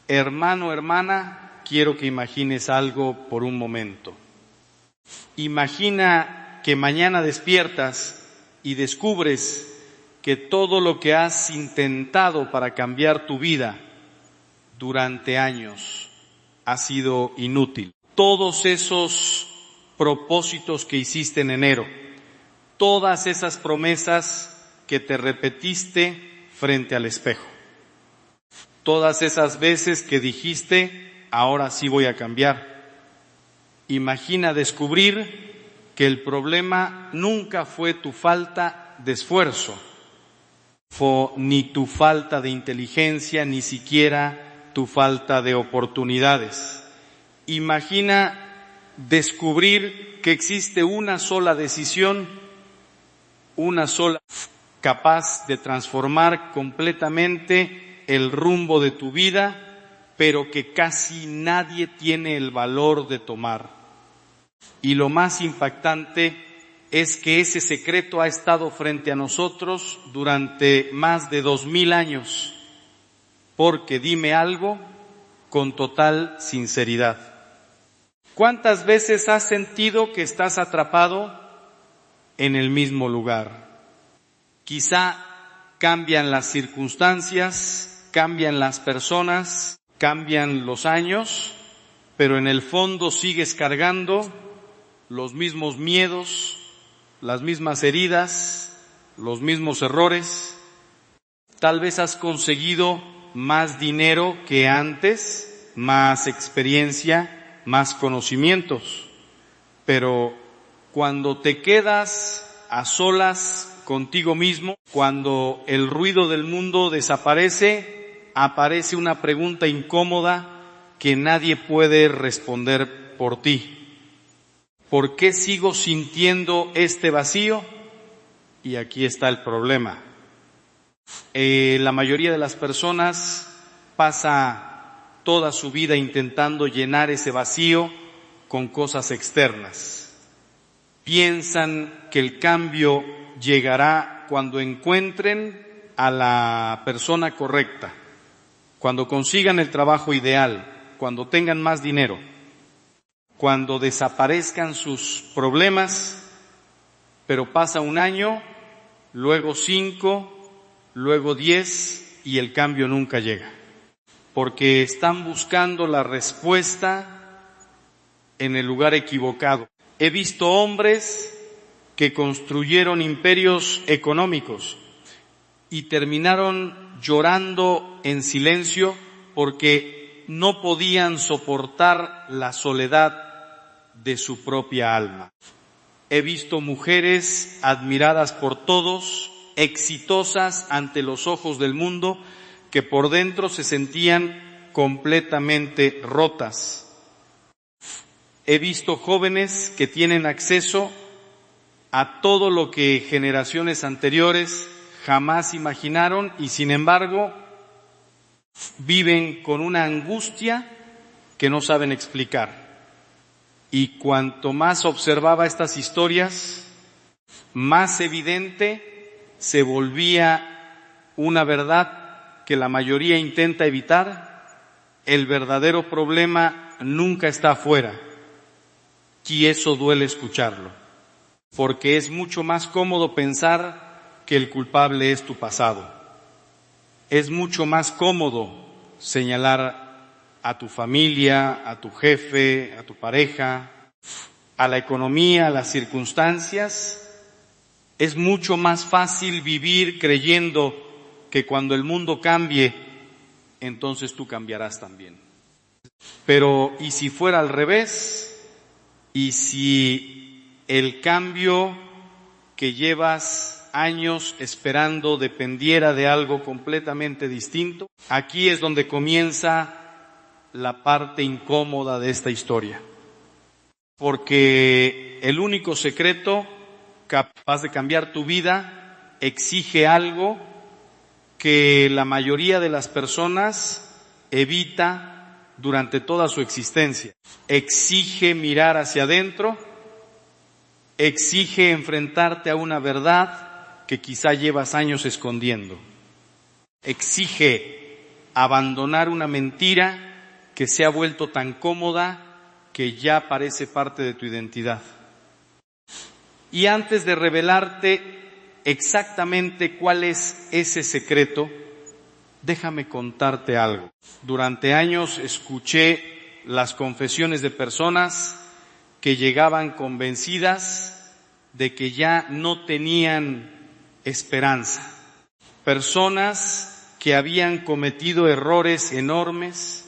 Hermano, hermana, quiero que imagines algo por un momento. Imagina que mañana despiertas y descubres que todo lo que has intentado para cambiar tu vida durante años ha sido inútil. Todos esos propósitos que hiciste en enero, todas esas promesas que te repetiste frente al espejo, todas esas veces que dijiste, ahora sí voy a cambiar. Imagina descubrir que el problema nunca fue tu falta de esfuerzo, ni tu falta de inteligencia, ni siquiera tu falta de oportunidades. Imagina descubrir que existe una sola decisión, una sola capaz de transformar completamente el rumbo de tu vida, pero que casi nadie tiene el valor de tomar. Y lo más impactante es que ese secreto ha estado frente a nosotros durante más de 2000 años, porque dime algo con total sinceridad. ¿Cuántas veces has sentido que estás atrapado en el mismo lugar? Quizá cambian las circunstancias, cambian las personas, cambian los años, pero en el fondo sigues cargando los mismos miedos, las mismas heridas, los mismos errores. Tal vez has conseguido más dinero que antes, más experiencia, más conocimientos, pero cuando te quedas a solas contigo mismo, cuando el ruido del mundo desaparece, aparece una pregunta incómoda que nadie puede responder por ti. ¿Por qué sigo sintiendo este vacío? Y aquí está el problema. La mayoría de las personas pasa toda su vida intentando llenar ese vacío con cosas externas. Piensan que el cambio llegará cuando encuentren a la persona correcta, cuando consigan el trabajo ideal, cuando tengan más dinero, cuando desaparezcan sus problemas, pero pasa un año, luego 5, luego 10 y el cambio nunca llega. Porque están buscando la respuesta en el lugar equivocado. He visto hombres que construyeron imperios económicos y terminaron llorando en silencio porque no podían soportar la soledad de su propia alma. He visto mujeres admiradas por todos, exitosas ante los ojos del mundo, que por dentro se sentían completamente rotas. He visto jóvenes que tienen acceso a todo lo que generaciones anteriores jamás imaginaron y sin embargo viven con una angustia que no saben explicar. Y cuanto más observaba estas historias, más evidente se volvía una verdad que la mayoría intenta evitar. El verdadero problema nunca está afuera, y eso duele escucharlo, porque es mucho más cómodo pensar que el culpable es tu pasado. Es mucho más cómodo señalar a tu familia, a tu jefe, a tu pareja, a la economía, a las circunstancias. Es mucho más fácil vivir creyendo que cuando el mundo cambie, entonces tú cambiarás también. Pero, ¿y si fuera al revés? ¿Y si el cambio que llevas años esperando dependiera de algo completamente distinto? Aquí es donde comienza la parte incómoda de esta historia. Porque el único secreto capaz de cambiar tu vida exige algo que la mayoría de las personas evita durante toda su existencia. Exige mirar hacia adentro, exige enfrentarte a una verdad que quizá llevas años escondiendo. Exige abandonar una mentira que se ha vuelto tan cómoda que ya parece parte de tu identidad. Y antes de revelarte exactamente cuál es ese secreto, déjame contarte algo. Durante años escuché las confesiones de personas que llegaban convencidas de que ya no tenían esperanza. Personas que habían cometido errores enormes,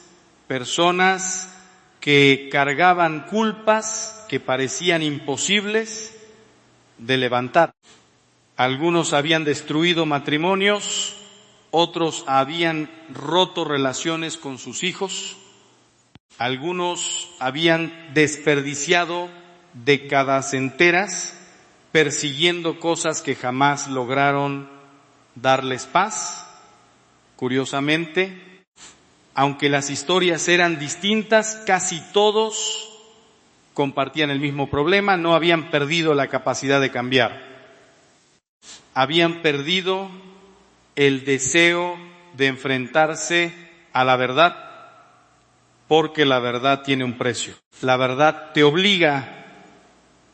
personas que cargaban culpas que parecían imposibles de levantar. Algunos habían destruido matrimonios, otros habían roto relaciones con sus hijos, algunos habían desperdiciado décadas enteras persiguiendo cosas que jamás lograron darles paz. Curiosamente, aunque las historias eran distintas, casi todos compartían el mismo problema, no habían perdido la capacidad de cambiar. Habían perdido el deseo de enfrentarse a la verdad, porque la verdad tiene un precio. La verdad te obliga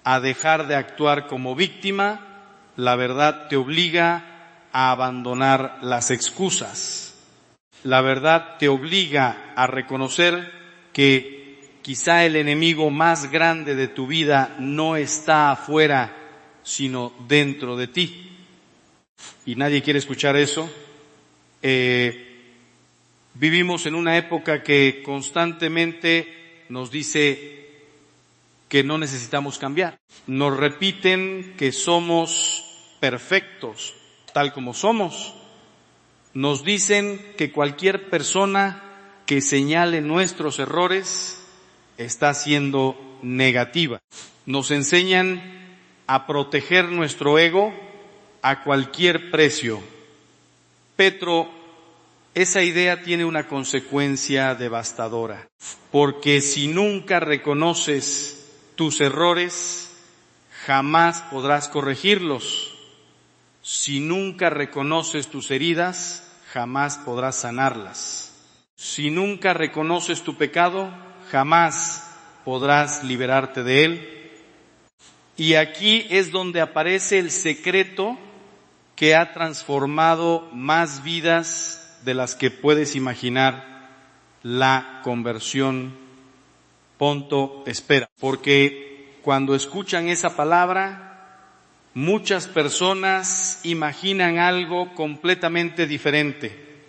a dejar de actuar como víctima, la verdad te obliga a abandonar las excusas. La verdad te obliga a reconocer que quizá el enemigo más grande de tu vida no está afuera, sino dentro de ti. Y nadie quiere escuchar eso. Vivimos en una época que constantemente nos dice que no necesitamos cambiar. Nos repiten que somos perfectos, tal como somos. Nos dicen que cualquier persona que señale nuestros errores está siendo negativa. Nos enseñan a proteger nuestro ego a cualquier precio. Pero esa idea tiene una consecuencia devastadora, porque si nunca reconoces tus errores, jamás podrás corregirlos. Si nunca reconoces tus heridas, jamás podrás sanarlas. Si nunca reconoces tu pecado, jamás podrás liberarte de él. Y aquí es donde aparece el secreto que ha transformado más vidas de las que puedes imaginar: la conversión. Ponto, espera. Porque cuando escuchan esa palabra, muchas personas imaginan algo completamente diferente.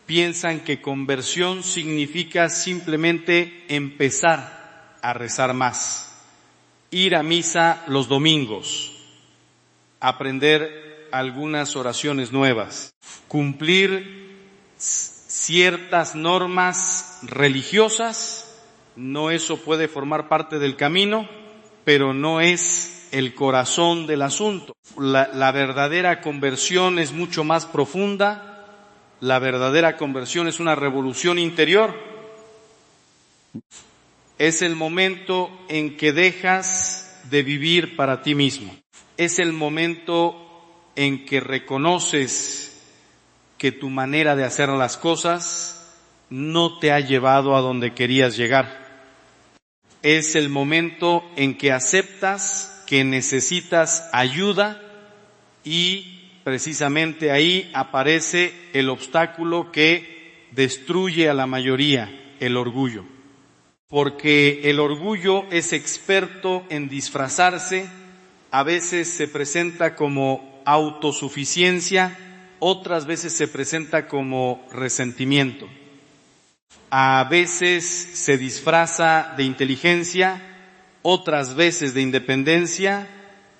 Piensan que conversión significa simplemente empezar a rezar más, ir a misa los domingos, aprender algunas oraciones nuevas, cumplir ciertas normas religiosas. No, eso puede formar parte del camino, pero no es el corazón del asunto. La verdadera conversión es mucho más profunda. La verdadera conversión es una revolución interior. Es el momento en que dejas de vivir para ti mismo. Es el momento en que reconoces que tu manera de hacer las cosas no te ha llevado a donde querías llegar. Es el momento en que aceptas que necesitas ayuda y precisamente ahí aparece el obstáculo que destruye a la mayoría, el orgullo. Porque el orgullo es experto en disfrazarse, a veces se presenta como autosuficiencia, otras veces se presenta como resentimiento. A veces se disfraza de inteligencia, otras veces de independencia,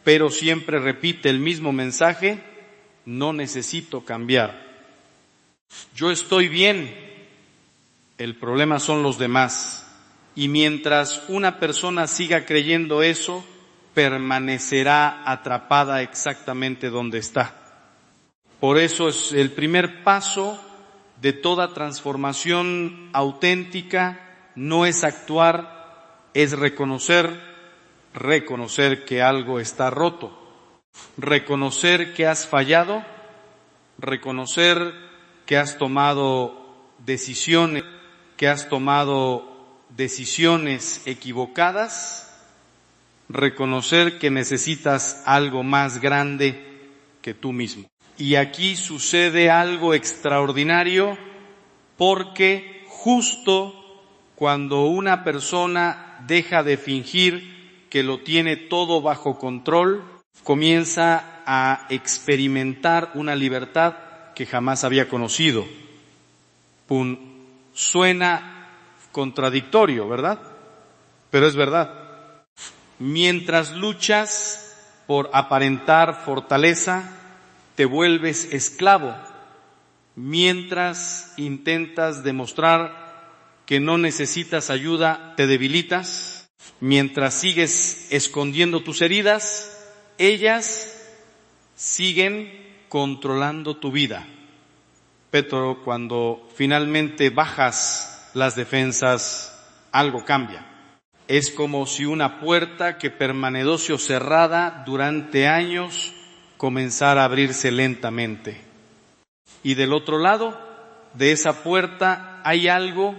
pero siempre repite el mismo mensaje: no necesito cambiar. Yo estoy bien, el problema son los demás. Y mientras una persona siga creyendo eso, permanecerá atrapada exactamente donde está. Por eso es el primer paso de toda transformación auténtica, no es actuar, es reconocer que algo está roto, reconocer que has fallado, reconocer que has tomado decisiones, que has tomado decisiones equivocadas, reconocer que necesitas algo más grande que tú mismo. Y aquí sucede algo extraordinario, porque justo cuando una persona deja de fingir que lo tiene todo bajo control, comienza a experimentar una libertad que jamás había conocido. Suena contradictorio, ¿verdad? Pero es verdad. Mientras luchas por aparentar fortaleza, te vuelves esclavo. Mientras intentas demostrar que no necesitas ayuda, te debilitas. Mientras sigues escondiendo tus heridas, ellas siguen controlando tu vida. Pero cuando finalmente bajas las defensas, algo cambia. Es como si una puerta que permaneció cerrada durante años comenzara a abrirse lentamente. Y del otro lado de esa puerta hay algo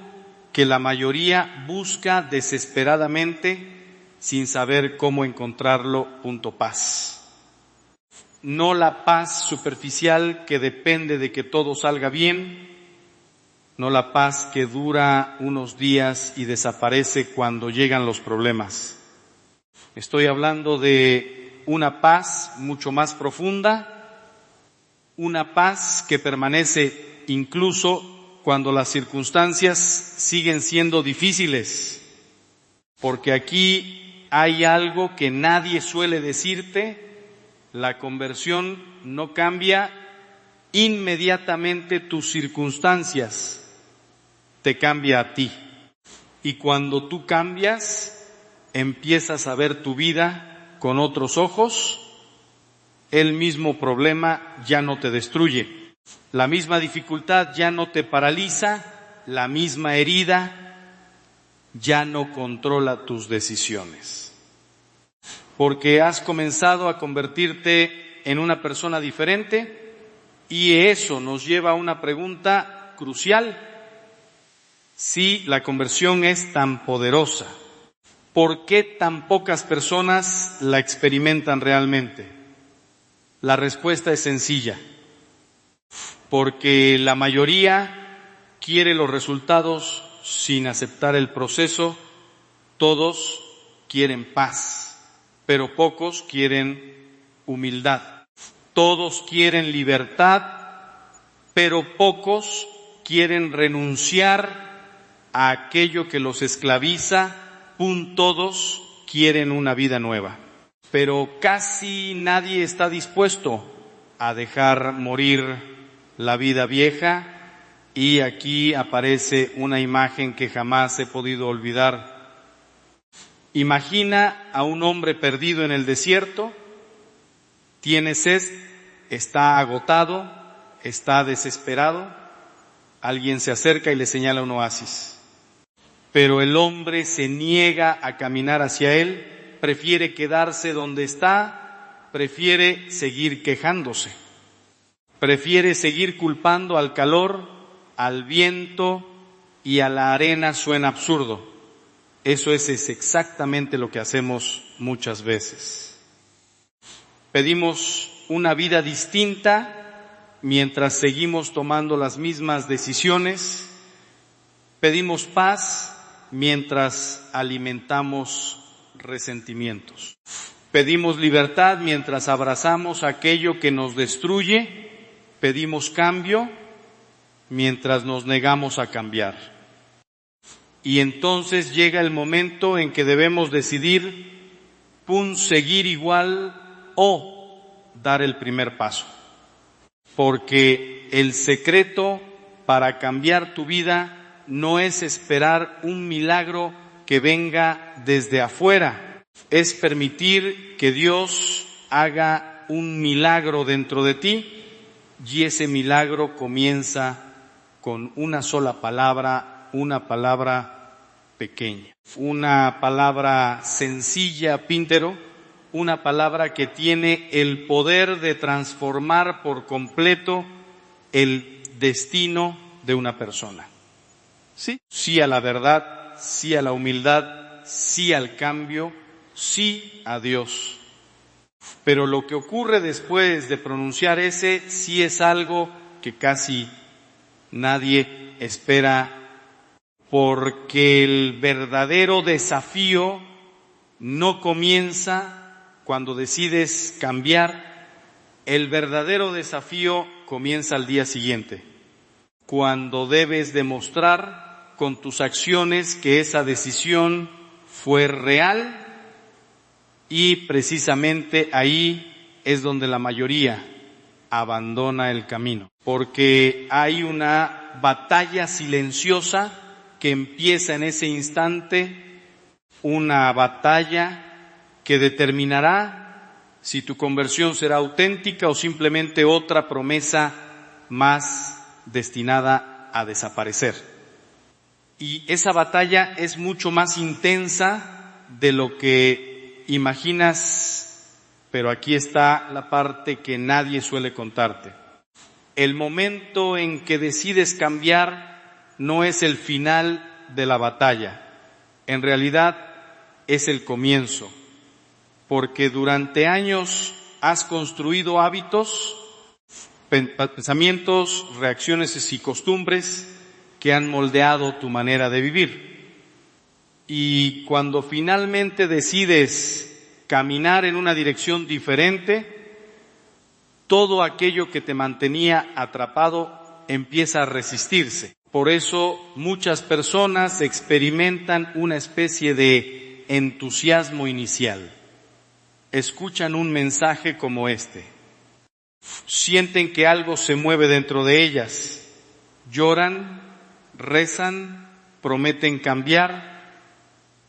que la mayoría busca desesperadamente sin saber cómo encontrarlo. Paz. No la paz superficial que depende de que todo salga bien, no la paz que dura unos días y desaparece cuando llegan los problemas. Estoy hablando de una paz mucho más profunda, una paz que permanece incluso cuando las circunstancias siguen siendo difíciles, porque aquí hay algo que nadie suele decirte. La conversión no cambia inmediatamente tus circunstancias, te cambia a ti. Y cuando tú cambias, empiezas a ver tu vida con otros ojos, el mismo problema ya no te destruye, la misma dificultad ya no te paraliza, la misma herida ya no controla tus decisiones. Porque has comenzado a convertirte en una persona diferente, y eso nos lleva a una pregunta crucial. Si la conversión es tan poderosa, ¿por qué tan pocas personas la experimentan realmente? La respuesta es sencilla. Porque la mayoría quiere los resultados sin aceptar el proceso. Todos quieren paz, pero pocos quieren humildad. Todos quieren libertad, pero pocos quieren renunciar a aquello que los esclaviza. Todos quieren una vida nueva, pero casi nadie está dispuesto a dejar morir la vida vieja. Y aquí aparece una imagen que jamás he podido olvidar. Imagina a un hombre perdido en el desierto, tiene sed, está agotado, está desesperado, alguien se acerca y le señala un oasis. Pero el hombre se niega a caminar hacia él, prefiere quedarse donde está, prefiere seguir quejándose, prefiere seguir culpando al calor, al viento y a la arena. Suena absurdo. Eso es exactamente lo que hacemos muchas veces. Pedimos una vida distinta mientras seguimos tomando las mismas decisiones. Pedimos paz mientras alimentamos resentimientos. Pedimos libertad mientras abrazamos aquello que nos destruye. Pedimos cambio mientras nos negamos a cambiar. Y entonces llega el momento en que debemos decidir, seguir igual o dar el primer paso. Porque el secreto para cambiar tu vida no es esperar un milagro que venga desde afuera, es permitir que Dios haga un milagro dentro de ti, y ese milagro comienza con una sola palabra, una palabra pequeña, una palabra sencilla, Píntero, una palabra que tiene el poder de transformar por completo el destino de una persona. Sí, sí a la verdad, sí a la humildad, sí al cambio, sí a Dios. Pero lo que ocurre después de pronunciar ese sí es algo que casi nadie espera, porque el verdadero desafío no comienza cuando decides cambiar, el verdadero desafío comienza al día siguiente, cuando debes demostrar con tus acciones que esa decisión fue real, y precisamente ahí es donde la mayoría abandona el camino, porque hay una batalla silenciosa que empieza en ese instante, una batalla que determinará si tu conversión será auténtica o simplemente otra promesa más destinada a desaparecer. Y esa batalla es mucho más intensa de lo que imaginas, pero aquí está la parte que nadie suele contarte. El momento en que decides cambiar no es el final de la batalla, en realidad es el comienzo, porque durante años has construido hábitos, pensamientos, reacciones y costumbres que han moldeado tu manera de vivir. Y cuando finalmente decides caminar en una dirección diferente, todo aquello que te mantenía atrapado empieza a resistirse. Por eso muchas personas experimentan una especie de entusiasmo inicial. Escuchan un mensaje como este, sienten que algo se mueve dentro de ellas, lloran, rezan, prometen cambiar.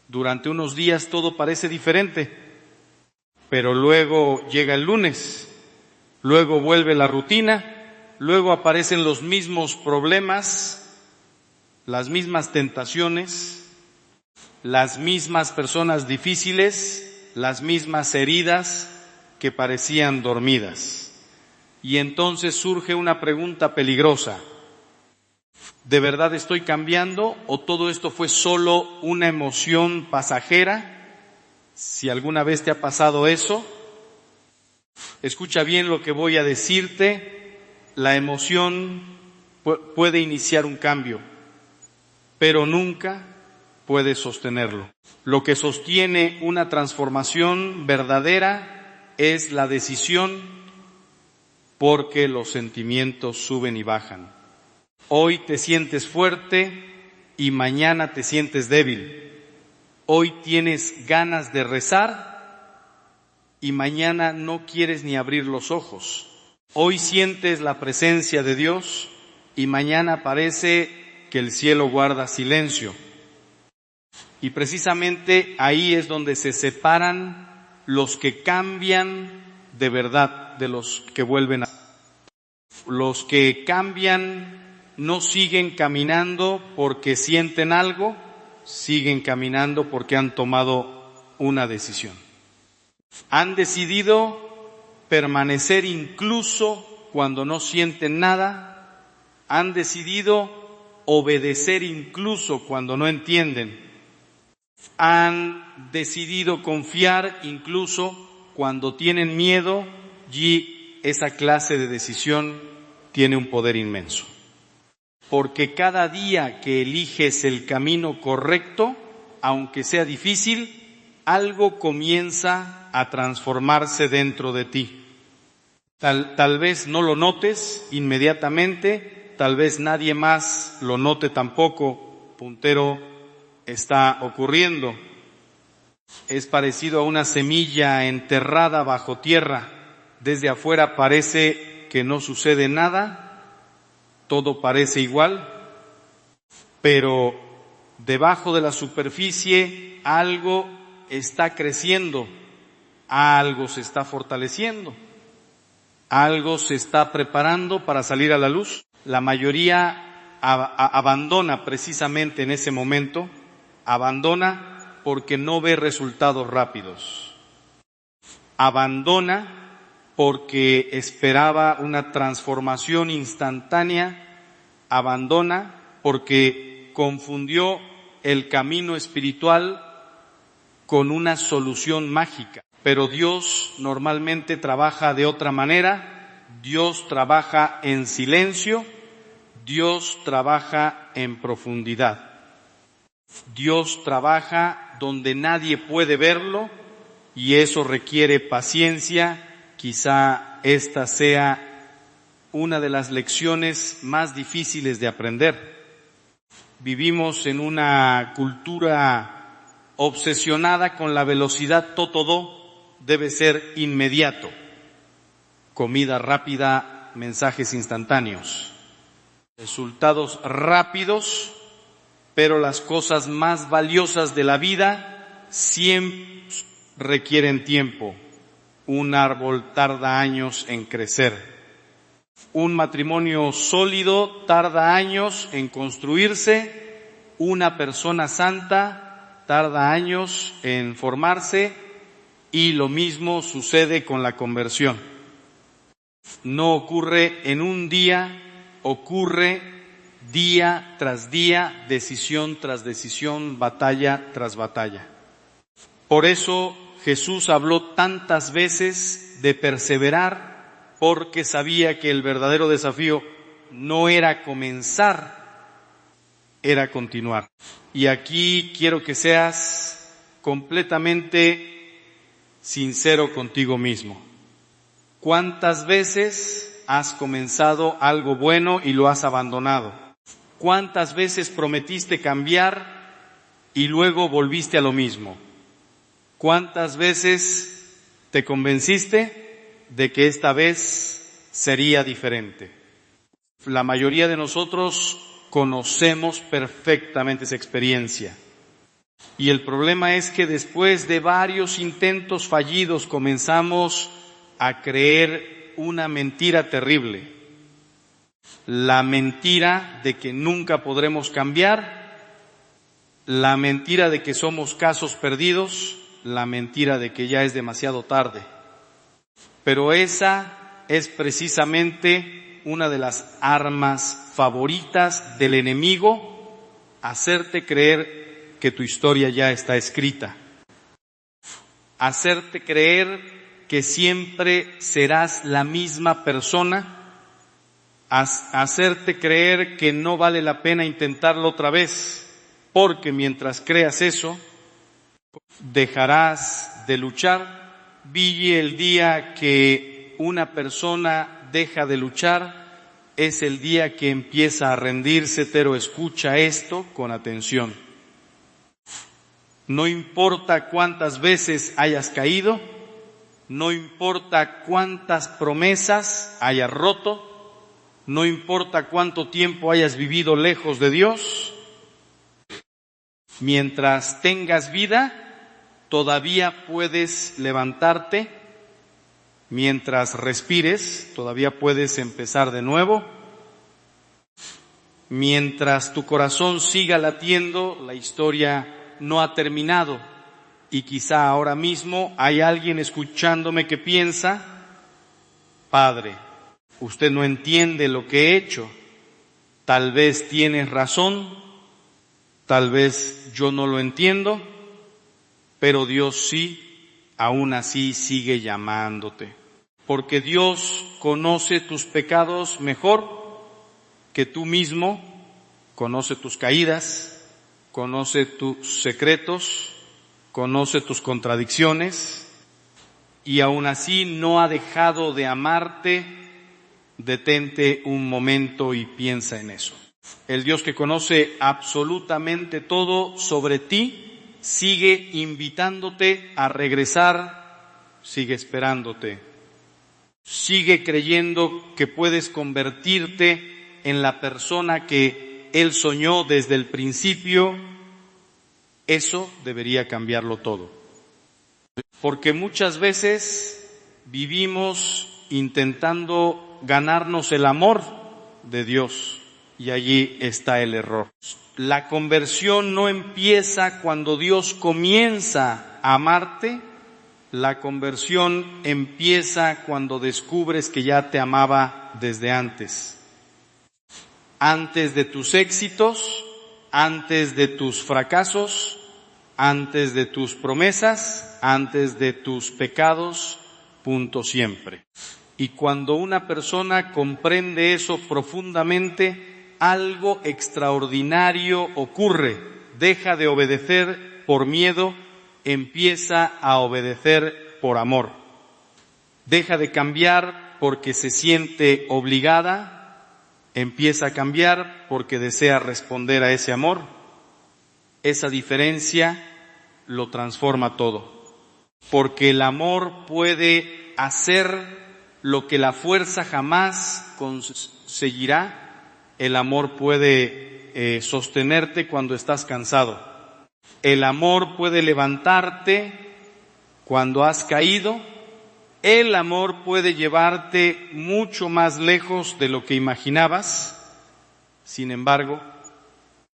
Durante unos días todo parece diferente, pero luego llega el lunes, luego vuelve la rutina, luego aparecen los mismos problemas, las mismas tentaciones, las mismas personas difíciles, las mismas heridas que parecían dormidas. Y entonces surge una pregunta peligrosa. ¿De verdad estoy cambiando o todo esto fue solo una emoción pasajera? Si alguna vez te ha pasado eso, escucha bien lo que voy a decirte. La emoción puede iniciar un cambio, pero nunca puede sostenerlo. Lo que sostiene una transformación verdadera es la decisión, porque los sentimientos suben y bajan. Hoy te sientes fuerte y mañana te sientes débil. Hoy tienes ganas de rezar y mañana no quieres ni abrir los ojos. Hoy sientes la presencia de Dios y mañana parece que el cielo guarda silencio. Y precisamente ahí es donde se separan los que cambian de verdad de los que vuelven a... Los que cambian no siguen caminando porque sienten algo, siguen caminando porque han tomado una decisión. Han decidido permanecer incluso cuando no sienten nada, han decidido obedecer incluso cuando no entienden, han decidido confiar incluso cuando tienen miedo, y esa clase de decisión tiene un poder inmenso. Porque cada día que eliges el camino correcto, aunque sea difícil, algo comienza a transformarse dentro de ti. Tal vez no lo notes inmediatamente, tal vez nadie más lo note tampoco, puntero, está ocurriendo. Es parecido a una semilla enterrada bajo tierra. Desde afuera parece que no sucede nada, todo parece igual, pero debajo de la superficie algo está creciendo, algo se está fortaleciendo, algo se está preparando para salir a la luz. La mayoría abandona precisamente en ese momento, abandona porque no ve resultados rápidos, abandona porque esperaba una transformación instantánea abandona porque confundió el camino espiritual con una solución mágica. Pero Dios normalmente trabaja de otra manera. Dios trabaja en silencio. Dios trabaja en profundidad. Dios trabaja donde nadie puede verlo y eso requiere paciencia. Quizá esta sea una de las lecciones más difíciles de aprender. Vivimos en una cultura obsesionada con la velocidad. Todo debe ser inmediato. Comida rápida, mensajes instantáneos, resultados rápidos, pero las cosas más valiosas de la vida siempre requieren tiempo. Un árbol tarda años en crecer. Un matrimonio sólido tarda años en construirse. Una persona santa tarda años en formarse. Y lo mismo sucede con la conversión. No ocurre en un día, ocurre día tras día, decisión tras decisión, batalla tras batalla. Por eso Jesús habló tantas veces de perseverar, porque sabía que el verdadero desafío no era comenzar, era continuar. Y aquí quiero que seas completamente sincero contigo mismo. ¿Cuántas veces has comenzado algo bueno y lo has abandonado? ¿Cuántas veces prometiste cambiar y luego volviste a lo mismo? ¿Cuántas veces te convenciste de que esta vez sería diferente? La mayoría de nosotros conocemos perfectamente esa experiencia. Y el problema es que después de varios intentos fallidos comenzamos a creer una mentira terrible. La mentira de que nunca podremos cambiar, la mentira de que somos casos perdidos, la mentira de que ya es demasiado tarde. Pero esa es precisamente una de las armas favoritas del enemigo, hacerte creer que tu historia ya está escrita, hacerte creer que siempre serás la misma persona, hacerte creer que no vale la pena intentarlo otra vez, porque mientras creas eso, dejarás de luchar. Vi el día que una persona deja de luchar, es el día que empieza a rendirse, pero escucha esto con atención. No importa cuántas veces hayas caído, no importa cuántas promesas hayas roto, no importa cuánto tiempo hayas vivido lejos de Dios, mientras tengas vida, todavía puedes levantarte. Mientras respires, todavía puedes empezar de nuevo. Mientras tu corazón siga latiendo, la historia no ha terminado. Y quizá ahora mismo hay alguien escuchándome que piensa: Padre, usted no entiende lo que he hecho. Tal vez tienes razón, tal vez yo no lo entiendo, pero Dios sí, aún así sigue llamándote. Porque Dios conoce tus pecados mejor que tú mismo, conoce tus caídas, conoce tus secretos, conoce tus contradicciones, y aún así no ha dejado de amarte. Detente un momento y piensa en eso. El Dios que conoce absolutamente todo sobre ti sigue invitándote a regresar, sigue esperándote, sigue creyendo que puedes convertirte en la persona que Él soñó desde el principio. Eso debería cambiarlo todo. Porque muchas veces vivimos intentando ganarnos el amor de Dios y allí está el error. La conversión no empieza cuando Dios comienza a amarte, la conversión empieza cuando descubres que ya te amaba desde antes. antes de tus éxitos, antes de tus fracasos, antes de tus promesas, antes de tus pecados, punto siempre. Y cuando una persona comprende eso profundamente, algo extraordinario ocurre. Deja de obedecer por miedo, empieza a obedecer por amor. Deja de cambiar porque se siente obligada, empieza a cambiar porque desea responder a ese amor. Esa diferencia lo transforma todo. Porque el amor puede hacer lo que la fuerza jamás conseguirá. El amor puede sostenerte cuando estás cansado. El amor puede levantarte cuando has caído. El amor puede llevarte mucho más lejos de lo que imaginabas. Sin embargo,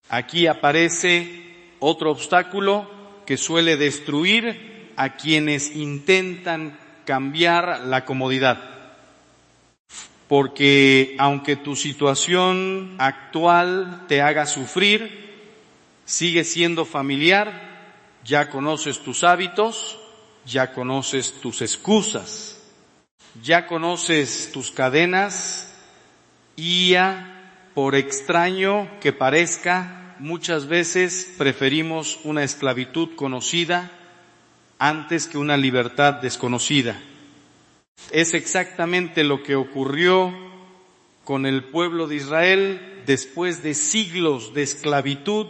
aquí aparece otro obstáculo que suele destruir a quienes intentan cambiar la comodidad. Porque aunque tu situación actual te haga sufrir, sigue siendo familiar, ya conoces tus hábitos, ya conoces tus excusas, ya conoces tus cadenas y por extraño que parezca, muchas veces preferimos una esclavitud conocida antes que una libertad desconocida. Es exactamente lo que ocurrió con el pueblo de Israel después de siglos de esclavitud.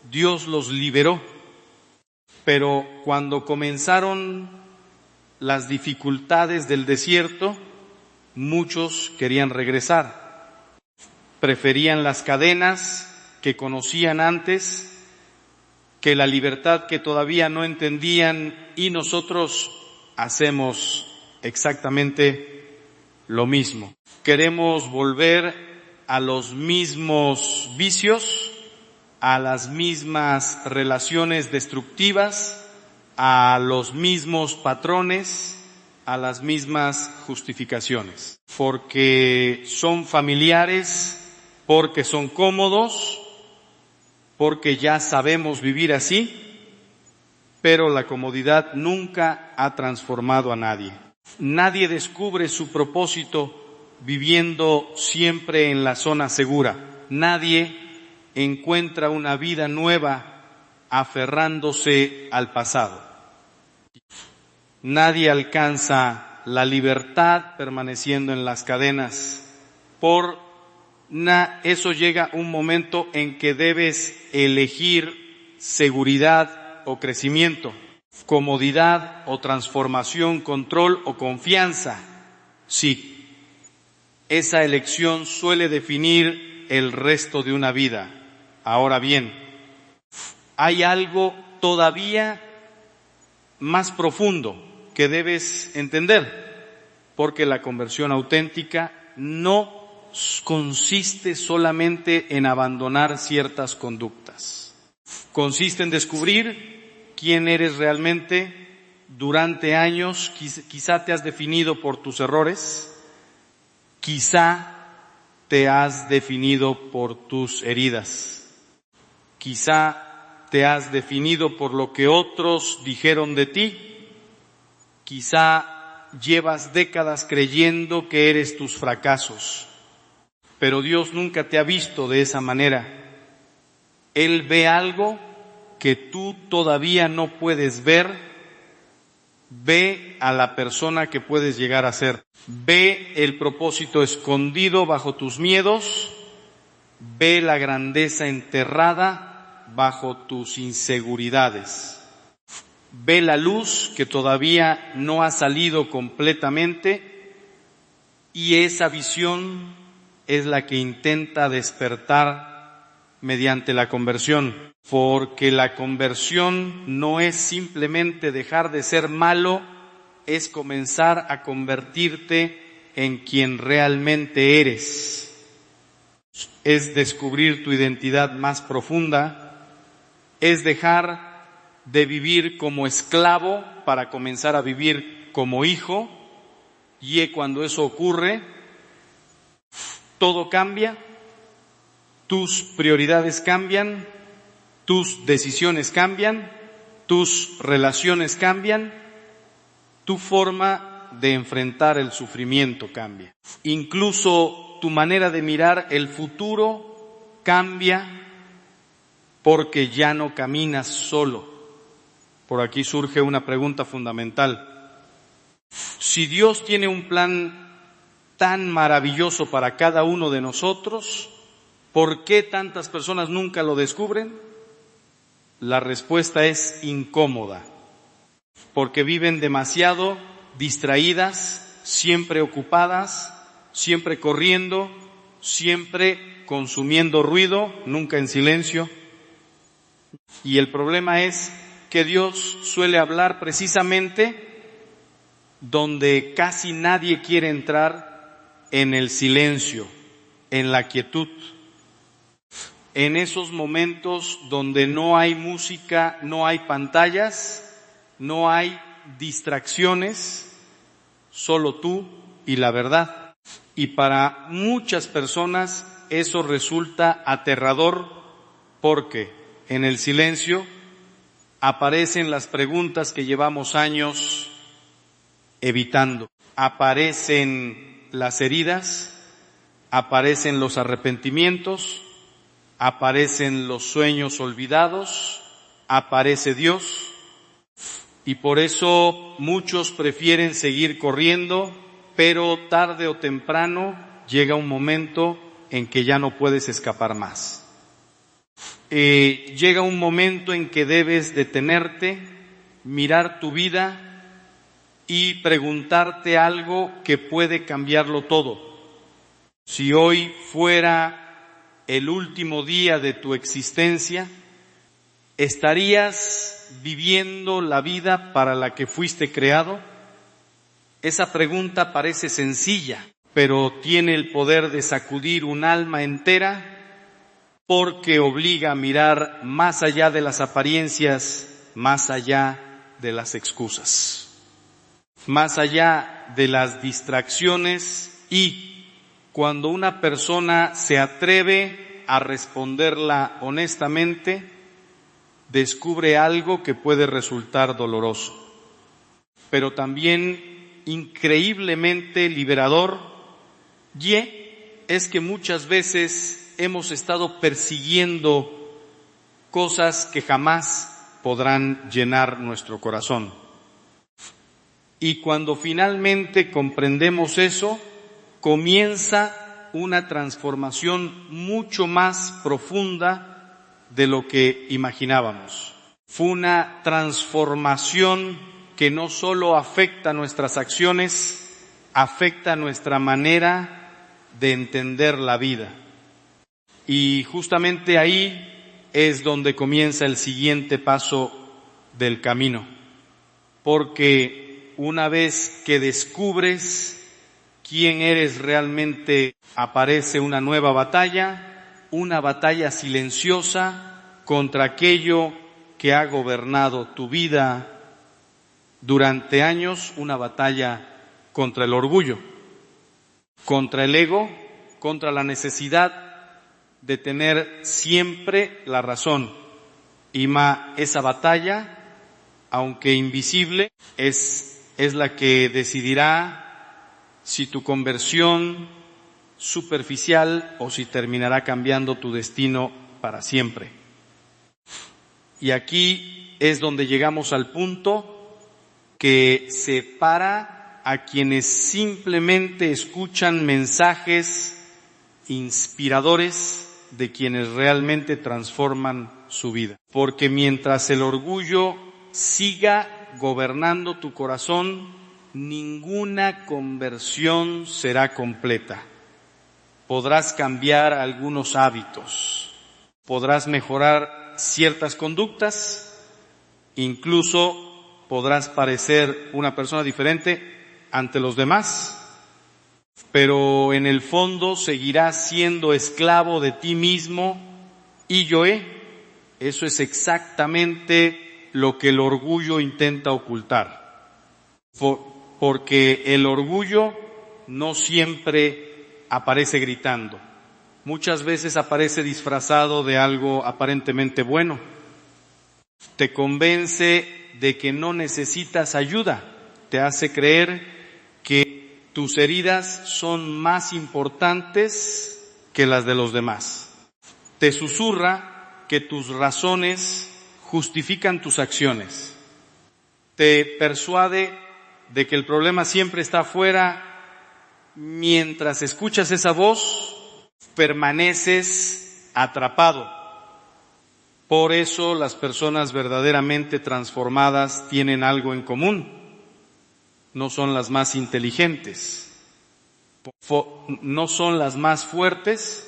Dios los liberó, pero cuando comenzaron las dificultades del desierto, muchos querían regresar. Preferían las cadenas que conocían antes que la libertad que todavía no entendían, y nosotros hacemos exactamente lo mismo. Queremos volver a los mismos vicios, a las mismas relaciones destructivas, a los mismos patrones, a las mismas justificaciones. Porque son familiares, porque son cómodos, porque ya sabemos vivir así, pero la comodidad nunca ha transformado a nadie. Nadie descubre su propósito viviendo siempre en la zona segura. Nadie encuentra una vida nueva aferrándose al pasado. Nadie alcanza la libertad permaneciendo en las cadenas. Eso llega un momento en que debes elegir seguridad o crecimiento, comodidad o transformación, control o confianza. Sí, esa elección suele definir el resto de una vida. Ahora bien, hay algo todavía más profundo que debes entender, porque la conversión auténtica no consiste solamente en abandonar ciertas conductas. Consiste en descubrir quién eres realmente. Durante años quizá te has definido por tus errores, quizá te has definido por tus heridas, quizá te has definido por lo que otros dijeron de ti, quizá llevas décadas creyendo que eres tus fracasos, pero Dios nunca te ha visto de esa manera. Él ve algo que tú todavía no puedes ver. Ve a la persona que puedes llegar a ser. Ve el propósito escondido bajo tus miedos. Ve la grandeza enterrada bajo tus inseguridades. Ve la luz que todavía no ha salido completamente, y esa visión es la que intenta despertar mediante la conversión, porque la conversión no es simplemente dejar de ser malo, es comenzar a convertirte en quien realmente eres. Es descubrir tu identidad más profunda, es dejar de vivir como esclavo para comenzar a vivir como hijo, y cuando eso ocurre, todo cambia, tus prioridades cambian, tus decisiones cambian, tus relaciones cambian, tu forma de enfrentar el sufrimiento cambia. Incluso tu manera de mirar el futuro cambia porque ya no caminas solo. Por aquí surge una pregunta fundamental. Si Dios tiene un plan tan maravilloso para cada uno de nosotros, ¿por qué tantas personas nunca lo descubren? La respuesta es incómoda, porque viven demasiado distraídas, siempre ocupadas, siempre corriendo, siempre consumiendo ruido, nunca en silencio. Y el problema es que Dios suele hablar precisamente donde casi nadie quiere entrar, en el silencio, en la quietud. En esos momentos donde no hay música, no hay pantallas, no hay distracciones, solo tú y la verdad. Y para muchas personas eso resulta aterrador porque en el silencio aparecen las preguntas que llevamos años evitando. Aparecen las heridas, aparecen los arrepentimientos, aparecen los sueños olvidados, aparece Dios, y por eso muchos prefieren seguir corriendo, pero tarde o temprano llega un momento en que ya no puedes escapar más. Llega un momento en que debes detenerte, mirar tu vida y preguntarte algo que puede cambiarlo todo. Si hoy fuera el último día de tu existencia, ¿estarías viviendo la vida para la que fuiste creado? Esa pregunta parece sencilla, pero tiene el poder de sacudir un alma entera porque obliga a mirar más allá de las apariencias, más allá de las excusas, más allá de las distracciones, y cuando una persona se atreve a responderla honestamente, descubre algo que puede resultar doloroso, pero también increíblemente liberador, y es que muchas veces hemos estado persiguiendo cosas que jamás podrán llenar nuestro corazón. Y cuando finalmente comprendemos eso, comienza una transformación mucho más profunda de lo que imaginábamos. Fue una transformación que no solo afecta nuestras acciones, afecta nuestra manera de entender la vida. Y justamente ahí es donde comienza el siguiente paso del camino. Porque una vez que descubres quién eres realmente, aparece una nueva batalla, una batalla silenciosa contra aquello que ha gobernado tu vida durante años, una batalla contra el orgullo, contra el ego, contra la necesidad de tener siempre la razón. Y esa batalla, aunque invisible, es la que decidirá si tu conversión superficial o si terminará cambiando tu destino para siempre. Y aquí es donde llegamos al punto que separa a quienes simplemente escuchan mensajes inspiradores de quienes realmente transforman su vida. Porque mientras el orgullo siga gobernando tu corazón, ninguna conversión será completa. Podrás cambiar algunos hábitos, podrás mejorar ciertas conductas, incluso podrás parecer una persona diferente ante los demás, pero en el fondo seguirás siendo esclavo de ti mismo y yoé. Eso es exactamente lo que el orgullo intenta ocultar. Porque el orgullo no siempre aparece gritando. Muchas veces aparece disfrazado de algo aparentemente bueno. Te convence de que no necesitas ayuda. Te hace creer que tus heridas son más importantes que las de los demás. Te susurra que tus razones justifican tus acciones. Te persuade de que el problema siempre está afuera. Mientras escuchas esa voz, permaneces atrapado. Por eso las personas verdaderamente transformadas tienen algo en común. No son las más inteligentes, no son las más fuertes,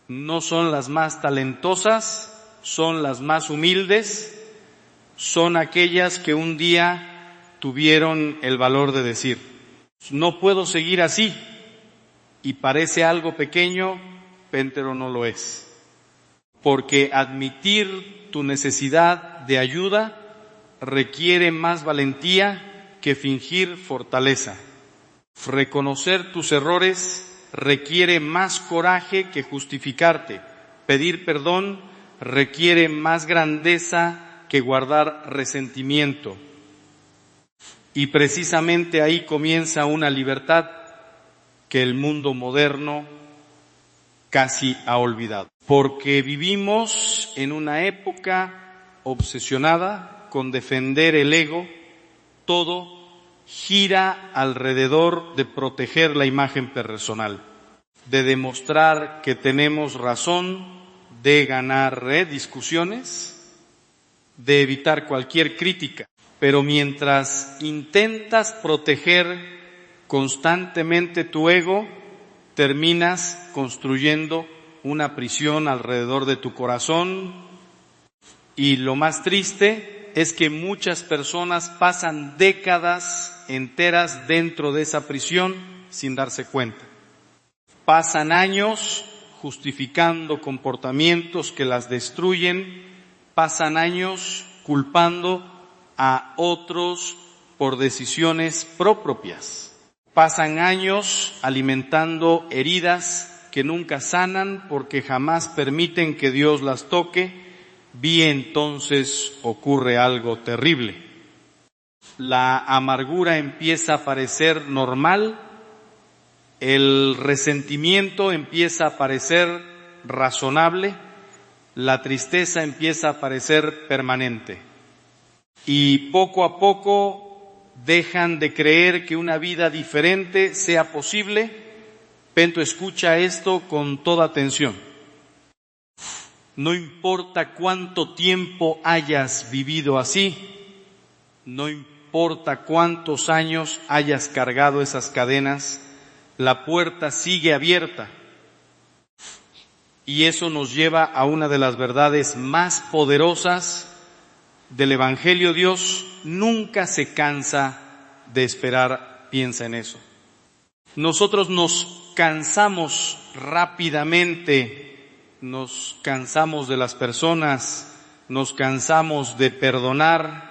no son las más talentosas, son las más humildes, son aquellas que un día tuvieron el valor de decir: no puedo seguir así. Y parece algo pequeño, pero no lo es. Porque admitir tu necesidad de ayuda requiere más valentía que fingir fortaleza. Reconocer tus errores requiere más coraje que justificarte. Pedir perdón requiere más grandeza que guardar resentimiento. Y precisamente ahí comienza una libertad que el mundo moderno casi ha olvidado. Porque vivimos en una época obsesionada con defender el ego. Todo gira alrededor de proteger la imagen personal, de demostrar que tenemos razón, de ganar discusiones, de evitar cualquier crítica. Pero mientras intentas proteger constantemente tu ego, terminas construyendo una prisión alrededor de tu corazón. Y lo más triste es que muchas personas pasan décadas enteras dentro de esa prisión sin darse cuenta. Pasan años justificando comportamientos que las destruyen, pasan años culpando a otros por decisiones propias. Pasan años alimentando heridas que nunca sanan porque jamás permiten que Dios las toque, y entonces ocurre algo terrible. La amargura empieza a parecer normal, el resentimiento empieza a parecer razonable, la tristeza empieza a parecer permanente. Y poco a poco dejan de creer que una vida diferente sea posible. Pento, escucha esto con toda atención. No importa cuánto tiempo hayas vivido así, no importa cuántos años hayas cargado esas cadenas, la puerta sigue abierta. Y eso nos lleva a una de las verdades más poderosas del Evangelio. Dios nunca se cansa de esperar, piensa en eso. Nosotros nos cansamos rápidamente, nos cansamos de las personas, nos cansamos de perdonar,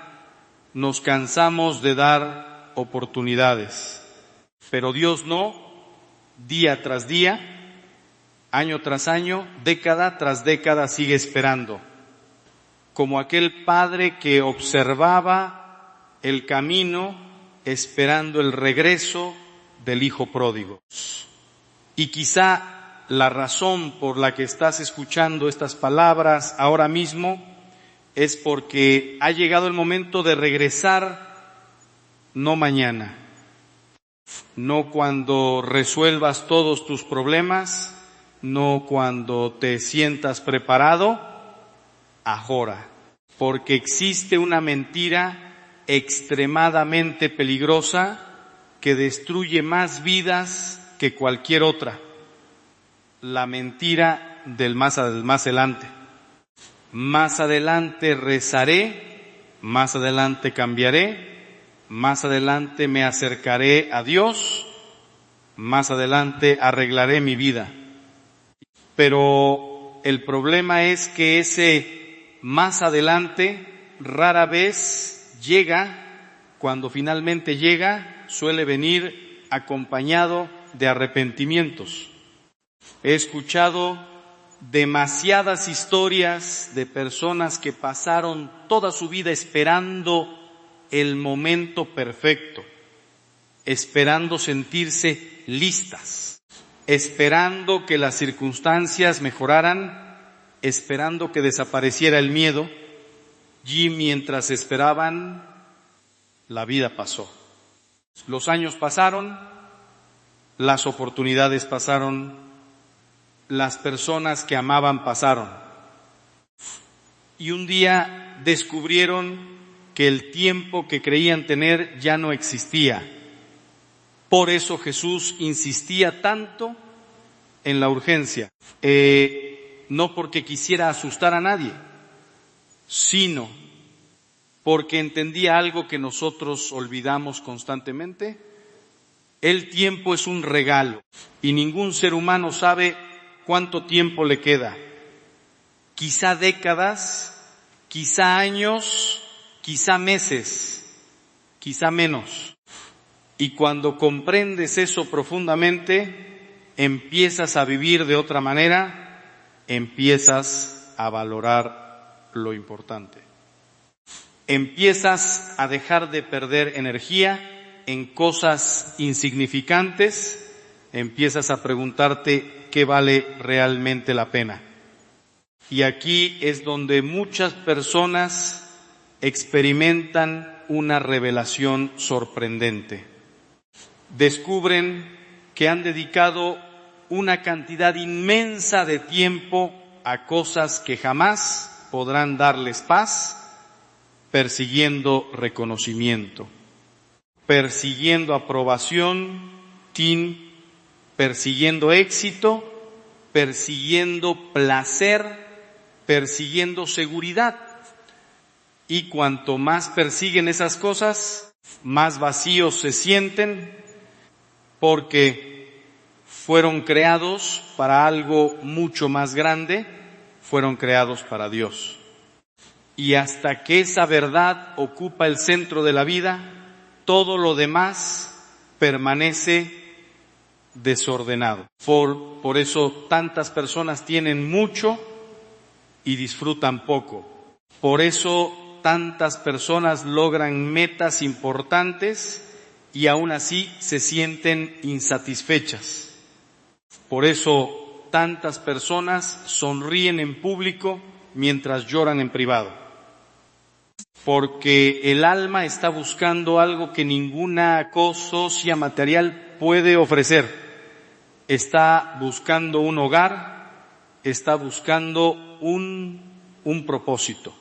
nos cansamos de dar oportunidades. Pero Dios no, día tras día, año tras año, década tras década sigue esperando. Como aquel padre que observaba el camino esperando el regreso del hijo pródigo. Y quizá la razón por la que estás escuchando estas palabras ahora mismo es porque ha llegado el momento de regresar, no mañana, no cuando resuelvas todos tus problemas, no cuando te sientas preparado, ahora. Porque existe una mentira extremadamente peligrosa que destruye más vidas que cualquier otra. La mentira del más adelante. Más adelante rezaré, más adelante cambiaré, más adelante me acercaré a Dios, más adelante arreglaré mi vida. Pero el problema es que ese más adelante rara vez llega. Cuando finalmente llega, suele venir acompañado de arrepentimientos. He escuchado demasiadas historias de personas que pasaron toda su vida esperando el momento perfecto, esperando sentirse listas, esperando que las circunstancias mejoraran, esperando que desapareciera el miedo, y mientras esperaban, la vida pasó. Los años pasaron, las oportunidades pasaron, las personas que amaban pasaron. Y un día descubrieron que el tiempo que creían tener ya no existía. Por eso Jesús insistía tanto en la urgencia, no porque quisiera asustar a nadie, sino porque entendía algo que nosotros olvidamos constantemente. El tiempo es un regalo y ningún ser humano sabe cuánto tiempo le queda. Quizá décadas, quizá años, quizá meses, quizá menos. Y cuando comprendes eso profundamente, empiezas a vivir de otra manera, empiezas a valorar lo importante. Empiezas a dejar de perder energía en cosas insignificantes, empiezas a preguntarte qué vale realmente la pena. Y aquí es donde muchas personas experimentan una revelación sorprendente. Descubren que han dedicado una cantidad inmensa de tiempo a cosas que jamás podrán darles paz, persiguiendo reconocimiento, persiguiendo aprobación, persiguiendo éxito, persiguiendo placer, persiguiendo seguridad. Y cuanto más persiguen esas cosas, más vacíos se sienten, porque fueron creados para algo mucho más grande, fueron creados para Dios. Y hasta que esa verdad ocupa el centro de la vida, todo lo demás permanece desordenado. Por eso tantas personas tienen mucho y disfrutan poco. Por eso tantas personas logran metas importantes y aún así se sienten insatisfechas. Por eso tantas personas sonríen en público mientras lloran en privado. Porque el alma está buscando algo que ninguna cosa material puede ofrecer. Está buscando un hogar, está buscando un propósito.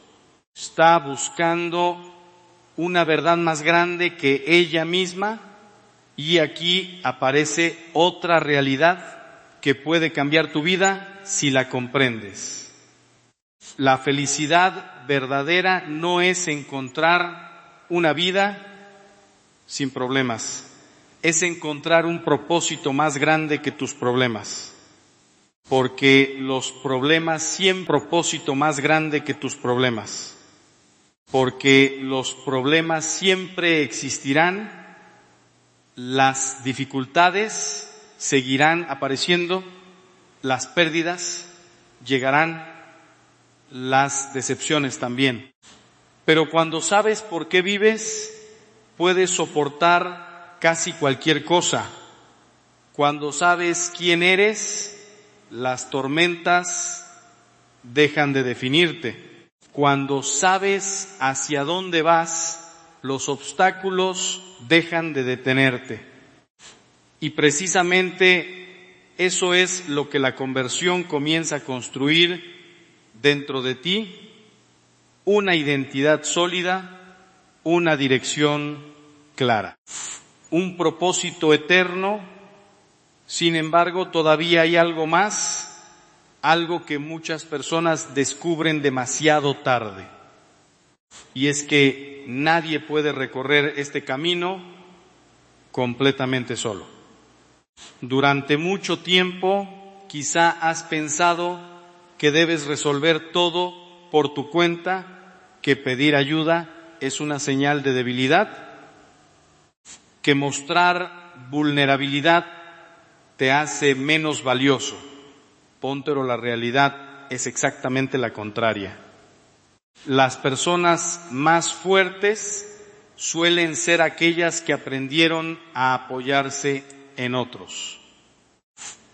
Está buscando una verdad más grande que ella misma, y aquí aparece otra realidad que puede cambiar tu vida si la comprendes. La felicidad verdadera no es encontrar una vida sin problemas, es encontrar un propósito más grande que tus problemas. Porque los problemas siempre propósito más grande que tus problemas. Porque los problemas siempre existirán, las dificultades seguirán apareciendo, las pérdidas llegarán, las decepciones también. Pero cuando sabes por qué vives, puedes soportar casi cualquier cosa. Cuando sabes quién eres, las tormentas dejan de definirte. Cuando sabes hacia dónde vas, los obstáculos dejan de detenerte. Y precisamente eso es lo que la conversión comienza a construir dentro de ti: una identidad sólida, una dirección clara, un propósito eterno. Sin embargo, todavía hay algo más, algo que muchas personas descubren demasiado tarde. Y es que nadie puede recorrer este camino completamente solo. Durante mucho tiempo, quizá has pensado que debes resolver todo por tu cuenta, que pedir ayuda es una señal de debilidad, que mostrar vulnerabilidad te hace menos valioso. Póntero, la realidad es exactamente la contraria. Las personas más fuertes suelen ser aquellas que aprendieron a apoyarse en otros.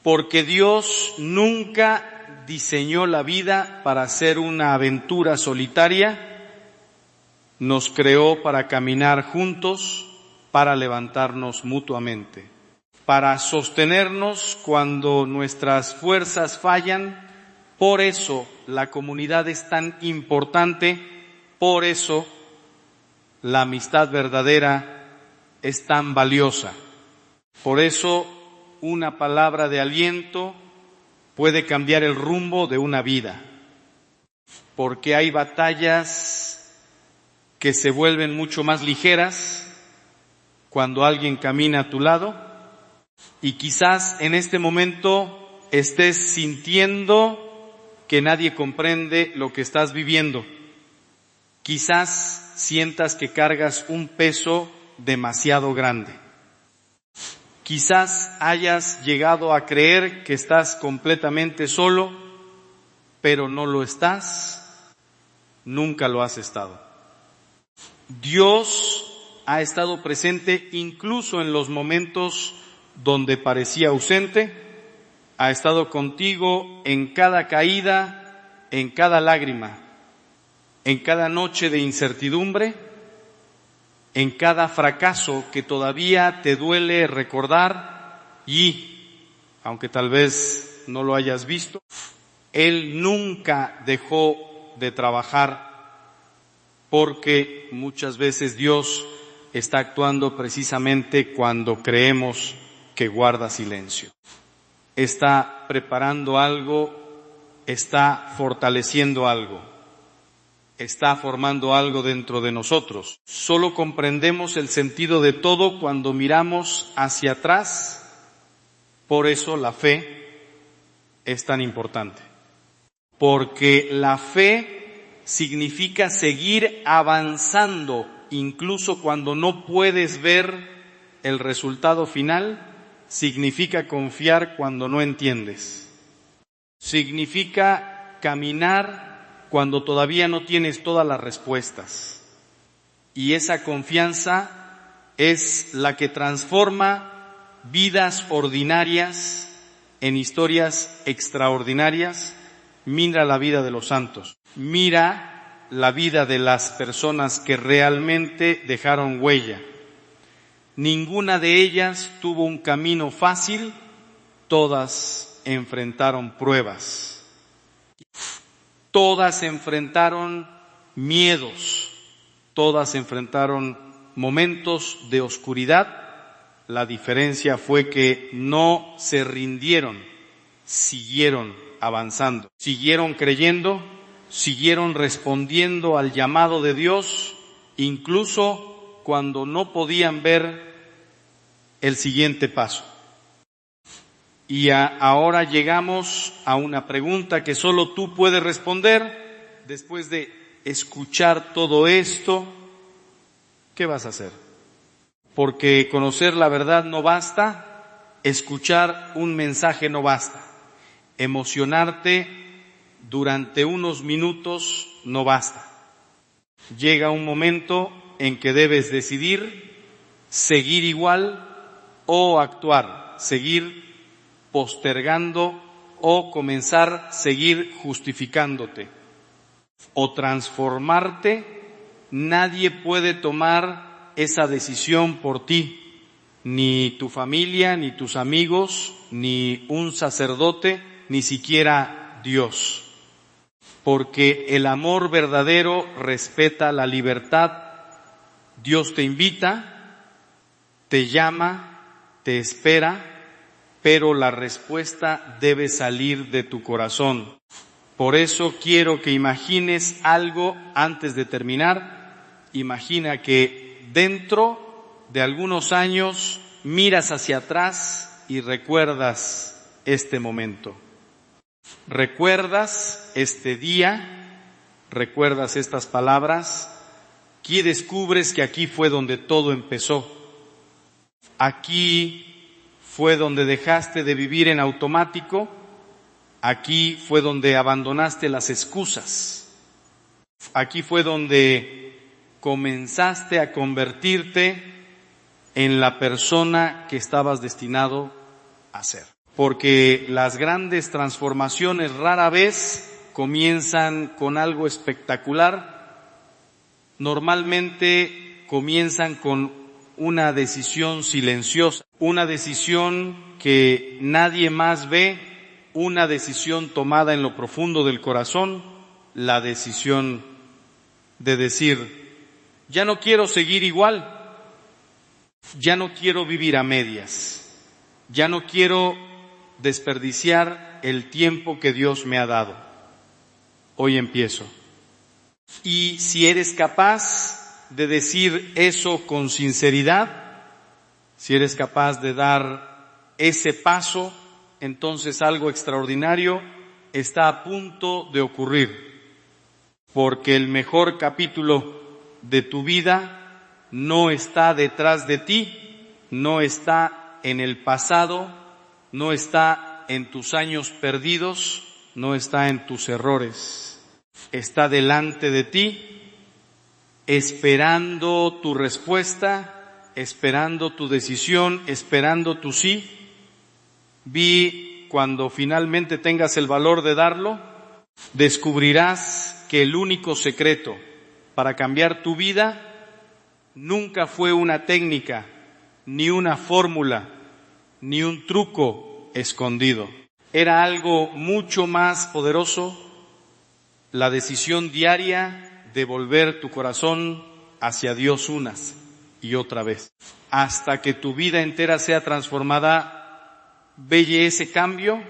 Porque Dios nunca diseñó la vida para ser una aventura solitaria, nos creó para caminar juntos, para levantarnos mutuamente, para sostenernos cuando nuestras fuerzas fallan. Por eso la comunidad es tan importante, por eso la amistad verdadera es tan valiosa. Por eso una palabra de aliento puede cambiar el rumbo de una vida, porque hay batallas que se vuelven mucho más ligeras cuando alguien camina a tu lado, y quizás en este momento estés sintiendo que nadie comprende lo que estás viviendo. Quizás sientas que cargas un peso demasiado grande. Quizás hayas llegado a creer que estás completamente solo, pero no lo estás, nunca lo has estado. Dios ha estado presente incluso en los momentos donde parecía ausente, ha estado contigo en cada caída, en cada lágrima, en cada noche de incertidumbre, en cada fracaso que todavía te duele recordar y, aunque tal vez no lo hayas visto, Él nunca dejó de trabajar, porque muchas veces Dios está actuando precisamente cuando creemos que guarda silencio. Está preparando algo, está fortaleciendo algo, está formando algo dentro de nosotros. Solo comprendemos el sentido de todo cuando miramos hacia atrás. Por eso la fe es tan importante. Porque la fe significa seguir avanzando, incluso cuando no puedes ver el resultado final. Significa confiar cuando no entiendes. Significa caminar cuando todavía no tienes todas las respuestas. Y esa confianza es la que transforma vidas ordinarias en historias extraordinarias. Mira la vida de los santos. Mira la vida de las personas que realmente dejaron huella. Ninguna de ellas tuvo un camino fácil, todas enfrentaron pruebas. Todas enfrentaron miedos, todas enfrentaron momentos de oscuridad. La diferencia fue que no se rindieron, siguieron avanzando, siguieron creyendo, siguieron respondiendo al llamado de Dios, incluso cuando no podían ver el siguiente paso. Y ahora llegamos a una pregunta que solo tú puedes responder. Después de escuchar todo esto, ¿qué vas a hacer? Porque conocer la verdad no basta, escuchar un mensaje no basta, emocionarte durante unos minutos no basta. Llega un momento en que debes decidir seguir igual o actuar, seguir postergando o comenzar a seguir justificándote o transformarte. Nadie puede tomar esa decisión por ti, ni tu familia, ni tus amigos, ni un sacerdote, ni siquiera Dios. Porque el amor verdadero respeta la libertad. Dios te invita, te llama, te espera, pero la respuesta debe salir de tu corazón. Por eso quiero que imagines algo antes de terminar. Imagina que dentro de algunos años miras hacia atrás y recuerdas este momento. Recuerdas este día, recuerdas estas palabras. Aquí descubres que aquí fue donde todo empezó. Aquí fue donde dejaste de vivir en automático, aquí fue donde abandonaste las excusas, aquí fue donde comenzaste a convertirte en la persona que estabas destinado a ser. Porque las grandes transformaciones rara vez comienzan con algo espectacular, normalmente comienzan con una decisión silenciosa, una decisión que nadie más ve, una decisión tomada en lo profundo del corazón, la decisión de decir, ya no quiero seguir igual, ya no quiero vivir a medias, ya no quiero desperdiciar el tiempo que Dios me ha dado. Hoy empiezo. Y si eres capaz de decir eso con sinceridad, si eres capaz de dar ese paso, entonces algo extraordinario está a punto de ocurrir, porque el mejor capítulo de tu vida no está detrás de ti, no está en el pasado, no está en tus años perdidos, no está en tus errores, está delante de ti, esperando tu respuesta, esperando tu decisión, esperando tu sí. Cuando finalmente tengas el valor de darlo, descubrirás que el único secreto para cambiar tu vida nunca fue una técnica, ni una fórmula, ni un truco escondido. Era algo mucho más poderoso, la decisión diaria de volver tu corazón hacia Dios unas y otra vez, hasta que tu vida entera sea transformada. ¿Ve ese cambio?